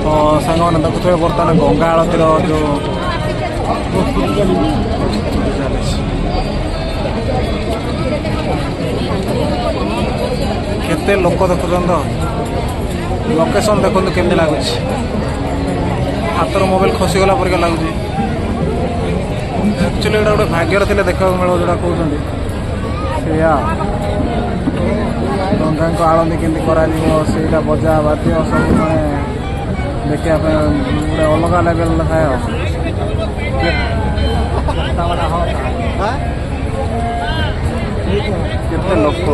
तो सांग मैंने देखुए बर्तमान गंगा आरतीर जो केते लोक देखुन तो लोकेशन देखो केमती लगुच हाथर मोबाइल खसीगला परिका लगुच एक्चुअली एटा गोटे भाग्यर थे देखा मिल जोड़ा कहते गंगा को आलती केमती करा बजा बाद्य सब मैं देखा गोटे अलग लेवल थाए केते लोक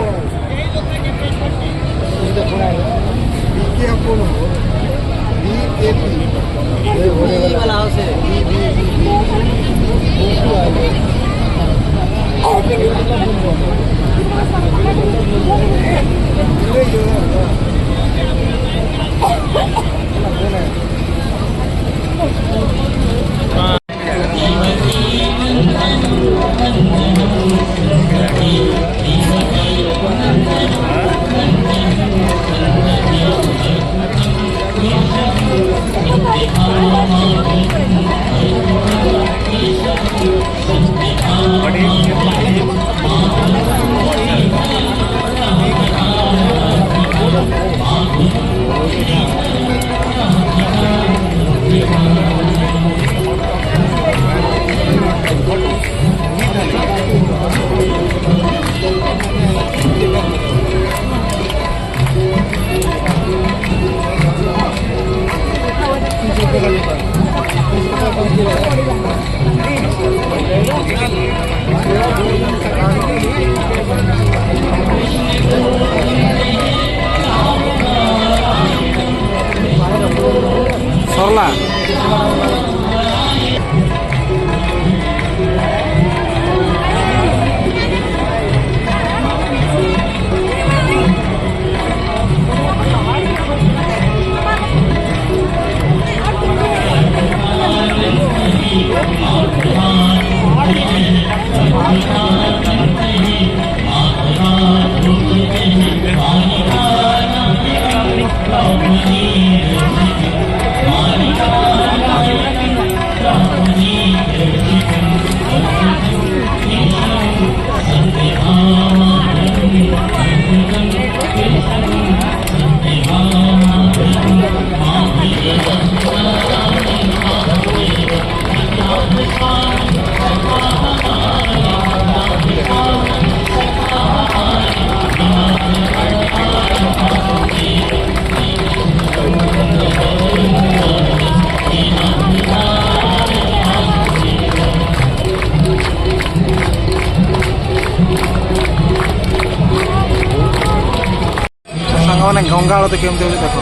सरला मैंने गंगा आरती केमती देखो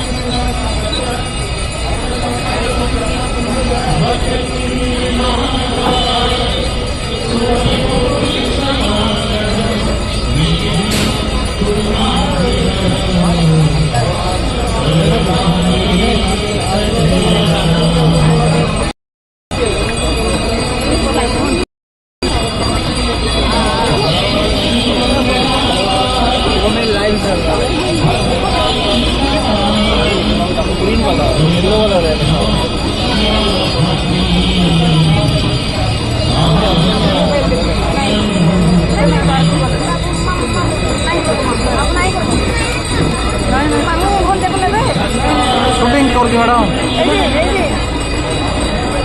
शूटिंग कर मैडम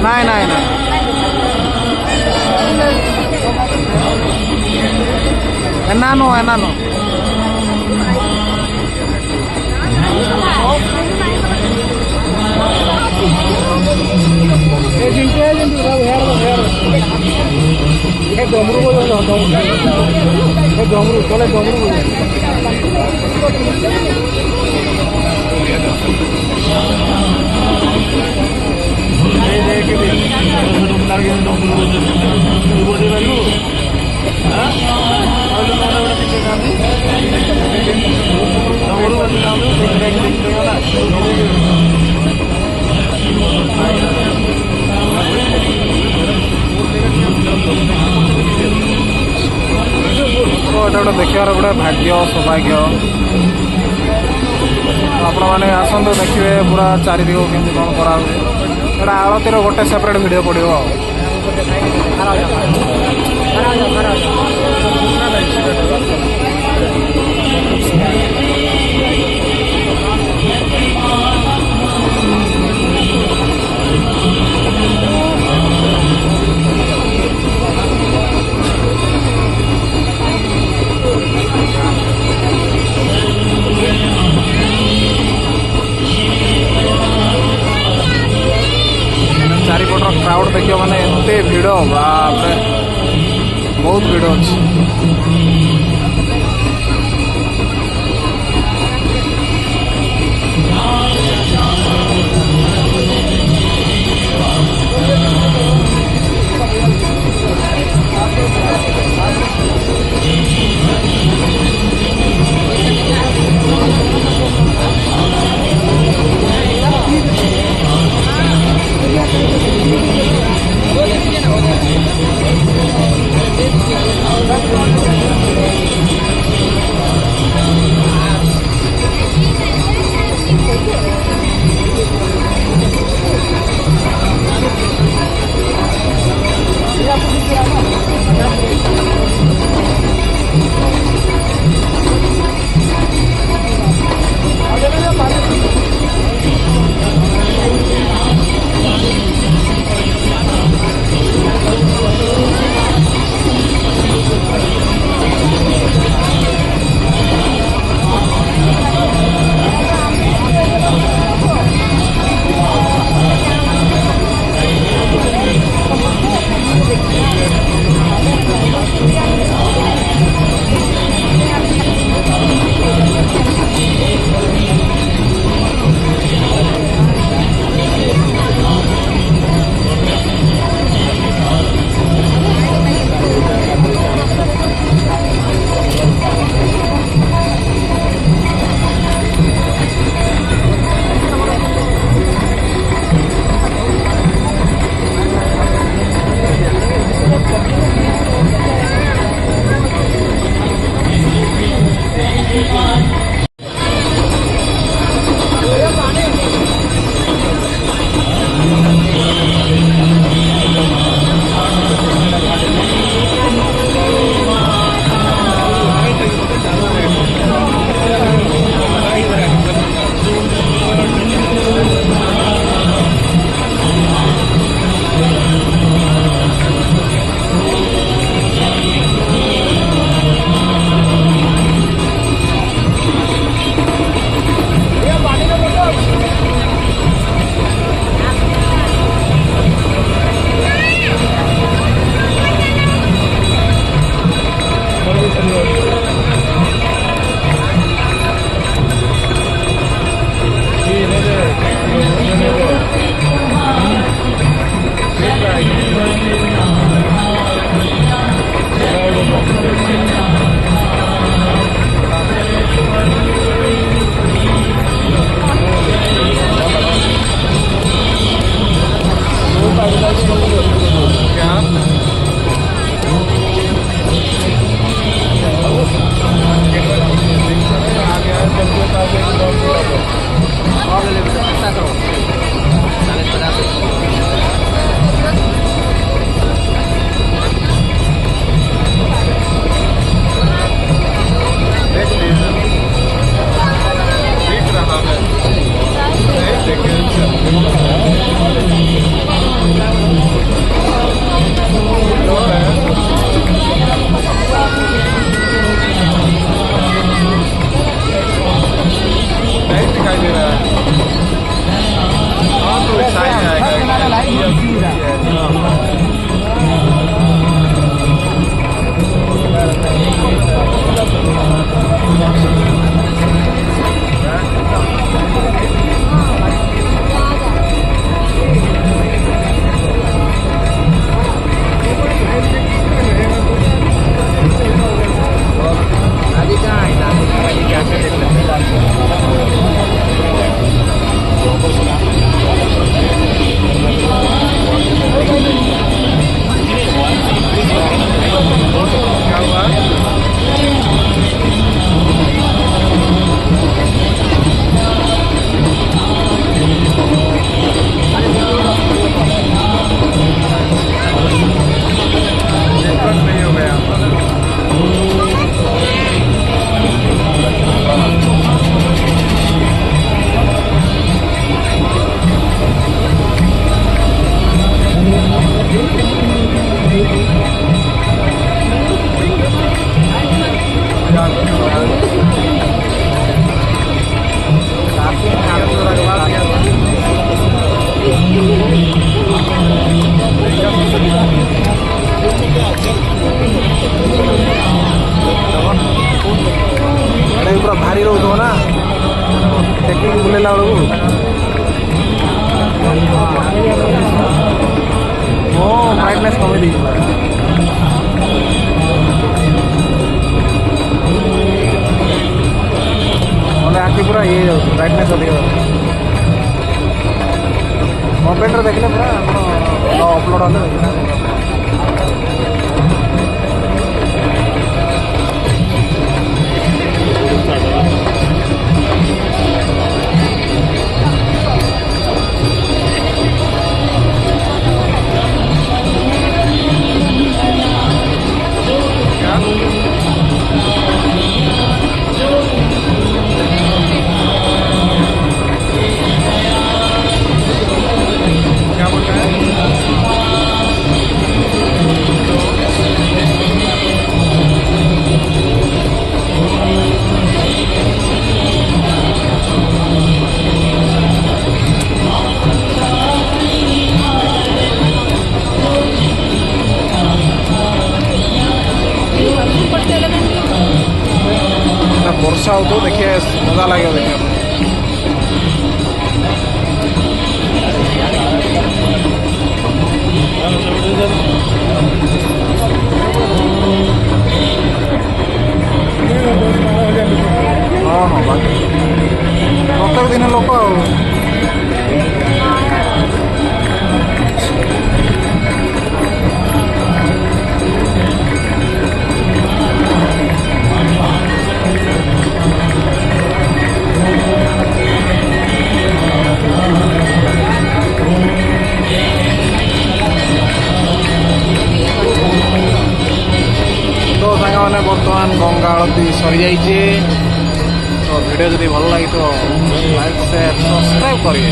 नाई नाई ना एनानो एनानो डमरू चले डमरू गोटे देखार गोटे भाग्य सौभाग्य आपण मैंने आसतु देखिए पूरा चारिदिग केमती कौन करा आलतीर गोटे सेपरेट वीडियो पड़ो चारिपटर क्राउड देखिए मैंने एत भिड़ बाप बहुत भिड़ अच्छी भारी रोक ना टेक्निक बुलेला ब्राइटनेस कमी दी आखि पूरा ये ब्राइटनेस अधिक मोबाइल देखने पूरा अपलोड होते ବର୍ଷା ହେଉଥିବ ଦେଖିବା ମଜା ଲାଗିବ ଦେଖିବା ହଁ ହଁ ବାକି ପ୍ରତ୍ୟେକ ଦିନ ଲୋକ ଆଉ साने बर्तमान गंगा आरती सरी जाइए तो वीडियो जब भल लगी तो लाइक शेयर सब्सक्राइब करिए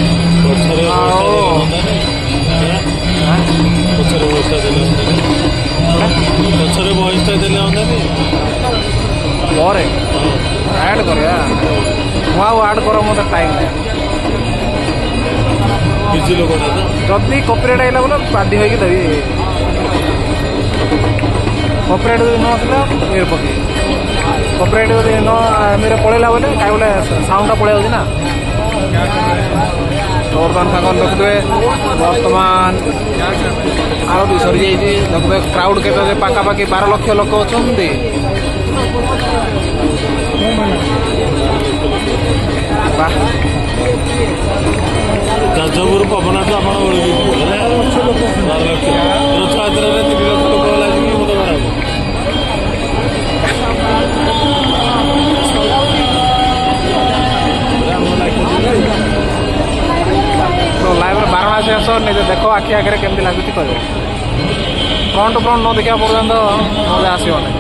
पर ऐड कर ऐड कर मत टाइम जदि कॉपीराइट आइला बोले बाध्य होगी देवी कॉपीराइट न आसला ये पकई कॉपीराइट न मेरे पलैला बोले कहीं बोले साउंडटा पलि ना तो बर्तमान सागर देखुए बर्तमान आरती सरी जाइए देखुए क्राउड के पाखापाखि 12 लाख लोक अच्छा ଯାଜପୁର ପବନାଠୁ ଆପଣ ଓଳିକି 12 ଲକ୍ଷ ରଥଯାତ୍ରାରେ 3 ଲକ୍ଷ ଲୋକ ଲାଗିକି ମୁଣ୍ଡ ଖରାପ तो लाइव बारणासी आस निजे देख आखि आगे केमती लगुच कह फ्रंट फ्रंट न देखा पर्यंत मजा आसोनी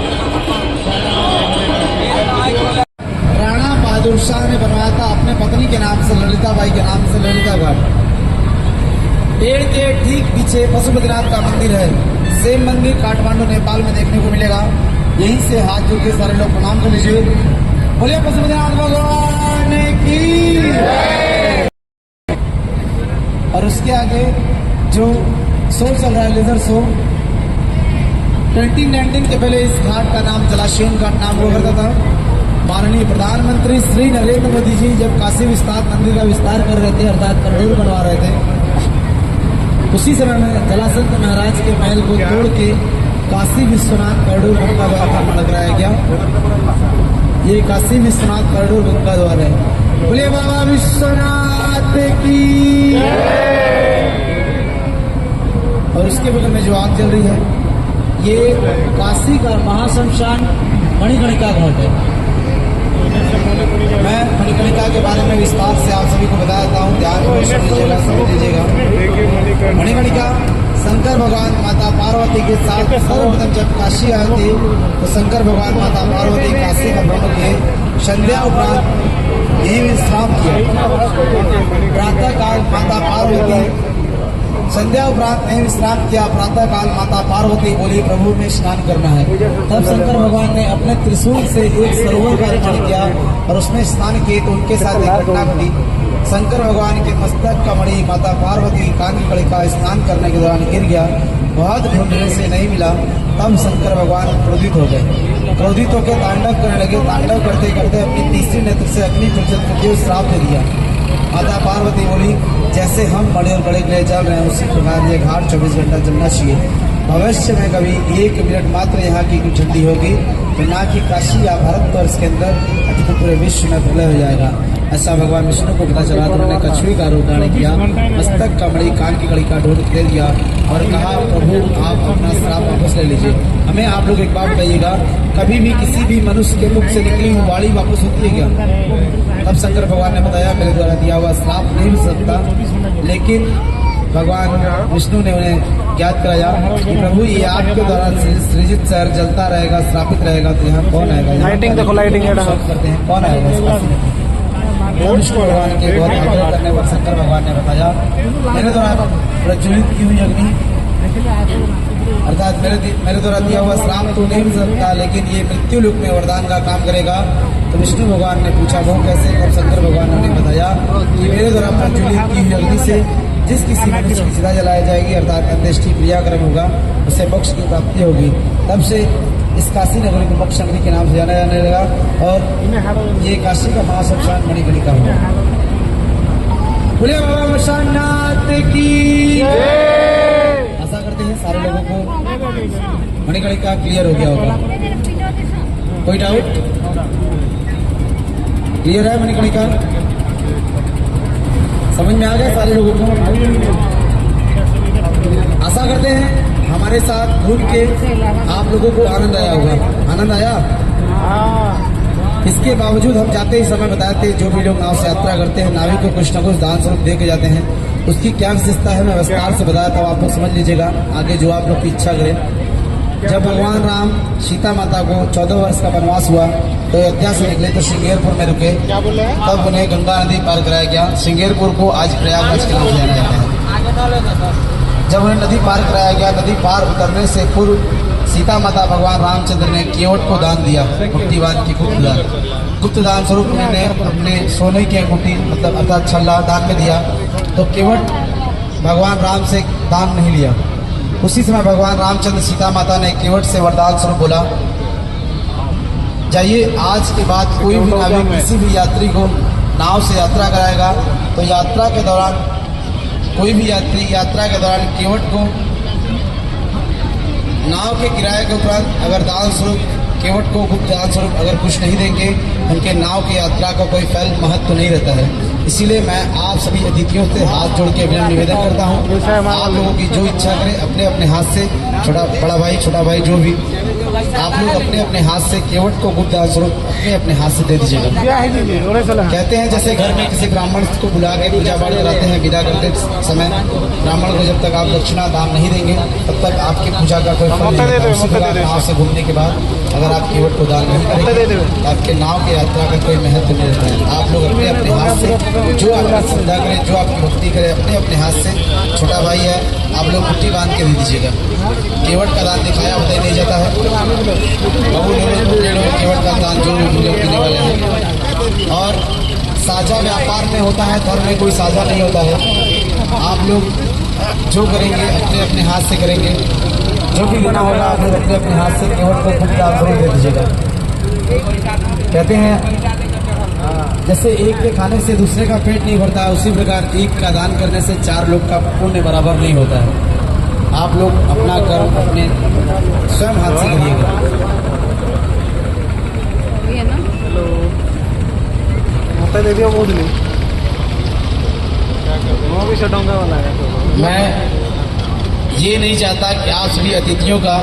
राणा बहादुर शाह ने बनवाया था अपने पत्नी के नाम से ललिता बाई के नाम से ललिता घाट। पेड़ के ठीक पीछे पशुपतिनाथ का मंदिर है। सेम मंदिर काठमांडू नेपाल में देखने को मिलेगा। यहीं से हाथ जोड़ के सारे लोग प्रणाम कर लीजिए। बोलिए पशुपतिनाथ भगवान की। और उसके आगे जो शो चल रहा है लेजर शो 2019 के पहले इस घाट का नाम जलाशयन घाट नाम हुआ करता था। माननीय प्रधानमंत्री श्री नरेंद्र मोदी जी जब काशी विस्तार मंदिर का विस्तार कर रहे थे अर्थात कॉरिडोर बनवा रहे थे उसी समय में जलासंत महाराज के महल को तोड़ के काशी विश्वनाथ कॉरिडोर गंगा द्वार का निर्माण कराया गया। ये काशी विश्वनाथ कॉरिडोर गंगा द्वार है। बोलिए बाबा विश्वनाथ की। और उसके बगल में जो आग जल रही है ये काशी का महाशमशान मणिकर्णिका घाट है। मैं मणिकर्णिका के बारे में विस्तार से आप सभी को बता देता हूँ। ध्यान में लीजिएगा, समझ लीजिएगा। मणिकर्णिका शंकर भगवान माता पार्वती के साथ सर्वप्रथम जब काशी आए थे तो शंकर भगवान माता पार्वती काशी का भ्रमण किए। संध्या उपरांत यही विश्राम किया। प्रातः काल माता पार्वती संध्या उपरांत नहीं विश्राम किया। प्रातः काल माता पार्वती बोली प्रभु में स्नान करना है। तब शंकर भगवान ने अपने त्रिशूल से एक सरोवर का निर्माण किया और उसमें स्नान किए तो उनके साथ एक घटना घटी। शंकर भगवान के मस्तक का मणि माता पार्वती की कान की कड़ी का स्नान करने के दौरान गिर गया। बहुत ढूंढने से नहीं मिला। तब शंकर भगवान क्रोधित हो गए। क्रोधित होकर तांडव करने लगे। तांडव करते करते अपनी तीसरी नेत्र से अग्नि प्रज्वलित करके श्राप दे दिया। माता पार्वती बोली, जैसे हम बड़े और बड़े के लिए चल रहे हैं उसी प्रकार ये घाट 24 घंटा चलना चाहिए। भविष्य में कभी 1 मिनट मात्र यहाँ की कुछ ठंडी होगी तो ना कि काशी या भारतवर्ष के अंदर अति पूरे विश्व में प्रलय हो जाएगा। ऐसा भगवान विष्णु को पता चला तो उन्होंने कछुए का रूप धारण किया, मस्तक का मणि कान की कड़ी का ढूंढ दे दिया और कहा, प्रभु आप अपना श्राप वापस ले लीजिए। हमें आप लोग एक बात बताइएगा, कभी भी किसी भी मनुष्य के मुख से निकली हुई वाणी वापस होती है क्या? तब शंकर भगवान ने बताया, मेरे द्वारा दिया हुआ श्राप नहीं मिल सकता। लेकिन भगवान विष्णु ने उन्हें ज्ञात कराया कि प्रभु ये आपके द्वारा सृजित शहर जलता रहेगा, श्रापित रहेगा, तो यहाँ कौन आएगा? लाइटिंग देखो, लाइटिंग करते हैं, कौन आएगा? विष्णु भगवान के बहुत आग्रह करने पर शंकर भगवान ने बताया, मेरे द्वारा प्रज्वलित की हुई अग्नि अर्थात मेरे द्वारा दिया हुआ श्राप तो नहीं मिल सकता, लेकिन ये मृत्यु लोक में वरदान का काम करेगा। तो विष्णु भगवान ने पूछा, वो कैसे? तब शंकर भगवान ने बताया कि मेरे द्वारा प्रज्वलित की हुई अग्नि से जिस किसी मनुष्य की चिता जलाई जाएगी अर्थात अंत्येष्टि क्रियाक्रम होगा, उसे मोक्ष की प्राप्ति होगी। तब से इस काशी नगरी को मोक्ष नगरी के नाम से जाना जाने लगा और ये काशी का महाश्मशान मणिकर्णिका होगा। बोले बाबा मशानाथ की। आशा करते हैं सारे लोगों को मणिकर्णिका क्लियर हो गया होगा। कोई डाउट? क्लियर है मणिकर्णिका? समझ में आ गया सारे लोगों को? आशा करते हैं हमारे साथ घूम के आप लोगों को आनंद आया होगा। आनंद आया? इसके बावजूद हम जाते ही समय बताते, जो भी लोग नाव से यात्रा करते हैं नाविक को कुछ न कुछ दान स्वरूप दे के जाते हैं। उसकी क्या विशेषता है मैं विस्तार से बताया था, आप लोग समझ लीजिएगा आगे जो आप लोग की इच्छा करें। जब भगवान राम सीता माता को 14 वर्ष का वनवास हुआ तो अयोध्या से निकले तो श्रृंगेरपुर में रुके। तब उन्हें गंगा नदी पार कराया गया। श्रृंगेरपुर को आज प्रयागराज के नाम से जाना जाता है। जब उन्हें नदी पार कराया गया, नदी पार उतरने से पूर्व सीता माता भगवान रामचंद्र ने केवट को दान दिया, मुक्तिवान की गुप्त दान स्वरूप उन्होंने अपने सोने की अंगूठी मतलब अर्थात छल्ला दान में दिया। तो केवट भगवान राम से दान नहीं लिया। उसी समय भगवान रामचंद्र सीता माता ने केवट से वरदान स्वरूप बोला, जाइए आज के बाद कोई भी नाविक किसी भी यात्री को नाव से यात्रा कराएगा तो यात्रा के दौरान कोई भी यात्री यात्रा के दौरान केवट को नाव के किराए के उपरांत अगर दान स्वरूप केवट को गुप्त दान स्वरूप अगर कुछ नहीं देंगे, उनके नाव की यात्रा का कोई फल महत्व नहीं रहता है। इसीलिए मैं आप सभी अतिथियों से हाथ जोड़ के विनम्र निवेदन करता हूँ, आप लोगों की जो इच्छा करें अपने अपने हाथ से, बड़ा भाई छोटा भाई जो भी, आप लोग अपने अपने हाथ से केवट को गुप्त दान स्वरूप अपने अपने हाथ से दे दीजिएगा। कहते हैं जैसे घर में किसी ब्राह्मण को बुला के पूजा पाठ कराते हैं, विदा करते समय ब्राह्मण को जब तक आप दक्षिणा दान नहीं देंगे तब तक आपकी पूजा का कोई फल नहीं होता। उसी प्रकार नाव से घूमने के बाद अगर आप केवट को दान नहीं करेंगे तो आपके नाव की यात्रा का कोई महत्व नहीं रहता है। आप लोग अपने अपने हाथ से जो आपकी श्रद्धा करें, जो आपकी भक्ति करें, अपने अपने हाथ से, छोटा भाई है आप लोग मुट्ठी बांध के दे दीजिएगा। केवट का दान दिखाया बताया नहीं जाता है। बहु लोग केवट का दान जो लोग देने वाले हैं। और साझा व्यापार में होता है, धर्म में कोई साझा नहीं होता है। आप लोग जो करेंगे अपने अपने हाथ से करेंगे, जो भी लेना होगा आप लोग अपने अपने हाथ से केवट को गुप्त दान स्वरूप दे दीजिएगा। कहते हैं जैसे एक के खाने से दूसरे का पेट नहीं भरता है, उसी प्रकार एक का दान करने से 4 लोग का पुण्य बराबर नहीं होता है। आप लोग अपना कर्म अपने स्वयं हाथ से करिएगा। दे दिया बहुत नहीं भी सटोंगा वाला है। मैं ये नहीं चाहता कि आप सभी अतिथियों का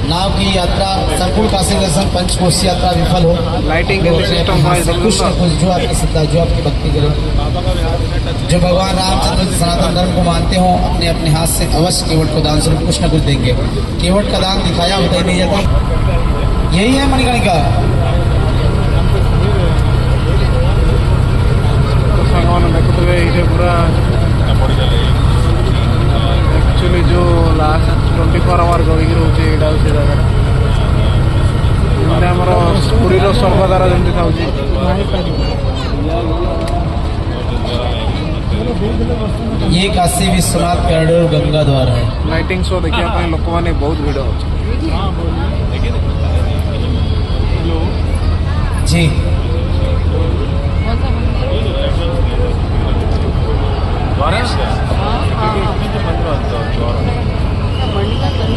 नाव की यात्रा संपूर्ण काशी दर्शन पंचकोशी यात्रा विफल हो। लाइटिंग के सिस्टम कुछ न कुछ जो आपकी श्रद्धा, जो आपकी भक्ति करे, जो भगवान रामचंद्र सनातन धर्म को मानते हो, अपने अपने हाथ से अवश्य केवट को दान स्वरूप कुछ न कुछ देंगे। केवट का दान दिखाया होता ही नहीं जाता। यही है मणिकर्णिका। पूरा एक्चुअली जो लास्ट 24 आवर जगिकी रोचे यहाँ से जगह आमर पुरीर स्वर्गद्वार जमी था। ये काशी विश्वनाथ कॉरिडोर गंगा द्वार है। लाइटिंग शो देखिए लोक मैंने बहुत भिड़ अच्छे। जी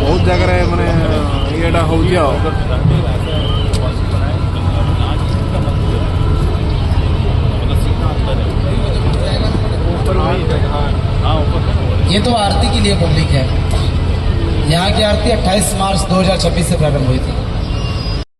बहुत जगह मैंने ये हो ये तो आरती के लिए पब्लिक है। यहाँ की आरती 28 मार्च 2026 से प्रारंभ हुई थी।